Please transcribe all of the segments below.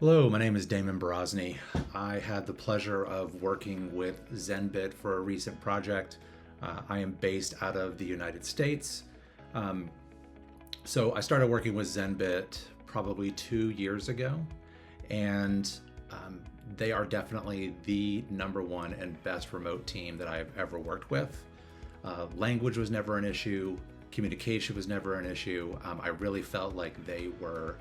Hello, my name is Damon Borozny. I had the pleasure of working with ZenBit for a recent project. I am based out of the United States. Um, so I started working with ZenBit probably 2 years ago, and they are definitely the number one and best remote team that I have ever worked with. Language was never an issue. Communication was never an issue. I really felt like they were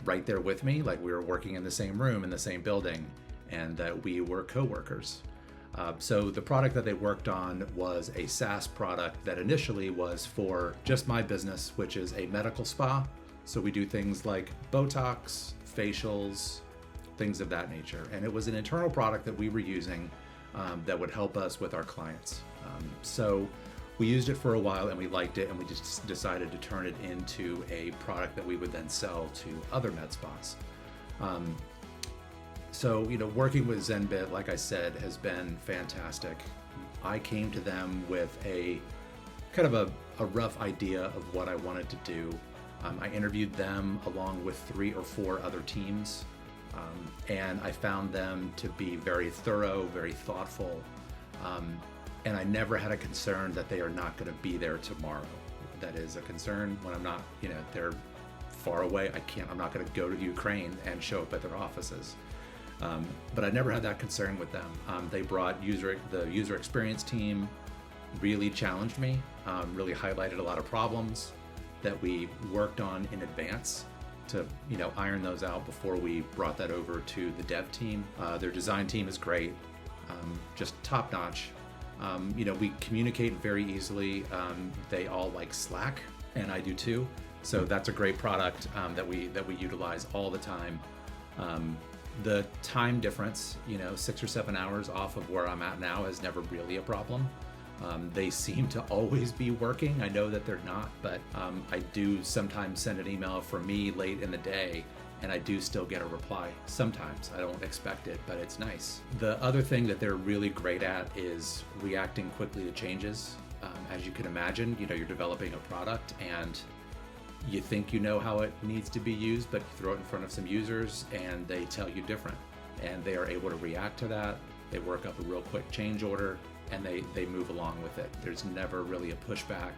right there with me, like we were working in the same room in the same building, and that we were co-workers. So the product that they worked on was a SaaS product that initially was for just my business, which is a medical spa. So we do things like Botox, facials, things of that nature. And it was an internal product that we were using that would help us with our clients. So we used it for a while and we liked it, and we just decided to turn it into a product that we would then sell to other med spas. So, working with ZenBit, like I said, has been fantastic. I came to them with a kind of a rough idea of what I wanted to do. I interviewed them along with 3 or 4 other teams, and I found them to be very thorough, very thoughtful. And I never had a concern that they are not going to be there tomorrow. That is a concern when I'm not, they're far away. I'm not going to go to Ukraine and show up at their offices. But I never had that concern with them. They brought the user experience team, really challenged me, really highlighted a lot of problems that we worked on in advance to, iron those out before we brought that over to the dev team. Their design team is great, just top notch. We communicate very easily. They all like Slack, and I do too. So that's a great product that we utilize all the time. The time difference, 6 or 7 hours off of where I'm at now, is never really a problem. They seem to always be working. I know that they're not, but I do sometimes send an email from me late in the day, and I do still get a reply sometimes. I don't expect it, but it's nice. The other thing that they're really great at is reacting quickly to changes. As you can imagine, you're developing a product and you think you know how it needs to be used, but you throw it in front of some users and they tell you different. And they are able to react to that. They work up a real quick change order and they move along with it. There's never really a pushback.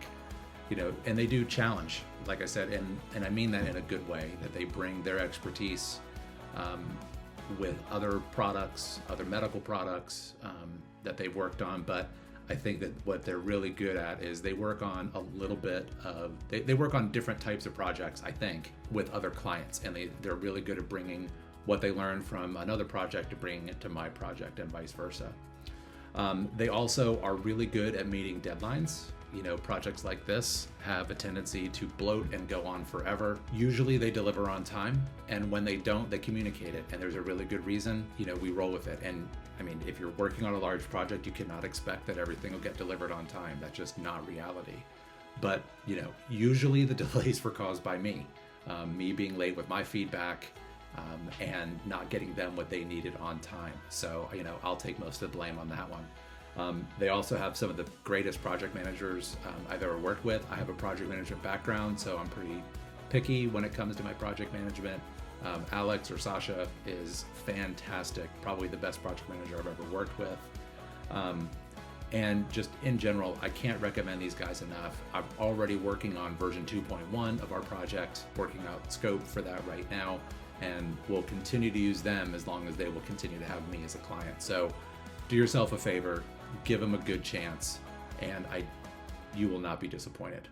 And they do challenge, like I said, and I mean that in a good way, that they bring their expertise with other products, other medical products that they've worked on. But I think that what they're really good at is they work on a little bit of, they work on different types of projects, I think, with other clients. And they're really good at bringing what they learn from another project to bringing it to my project and vice versa. They also are really good at meeting deadlines. Projects like this have a tendency to bloat and go on forever. Usually they deliver on time, and when they don't, they communicate it, and there's a really good reason. We roll with it. And I mean, if you're working on a large project, you cannot expect that everything will get delivered on time. That's just not reality. But, usually the delays were caused by me being late with my feedback, and not getting them what they needed on time. So, I'll take most of the blame on that one. They also have some of the greatest project managers I've ever worked with. I have a project management background, so I'm pretty picky when it comes to my project management. Alex or Sasha is fantastic, probably the best project manager I've ever worked with. And just in general, I can't recommend these guys enough. I'm already working on version 2.1 of our project, working out scope for that right now, and we'll continue to use them as long as they will continue to have me as a client. So do yourself a favor, give them a good chance, and you will not be disappointed.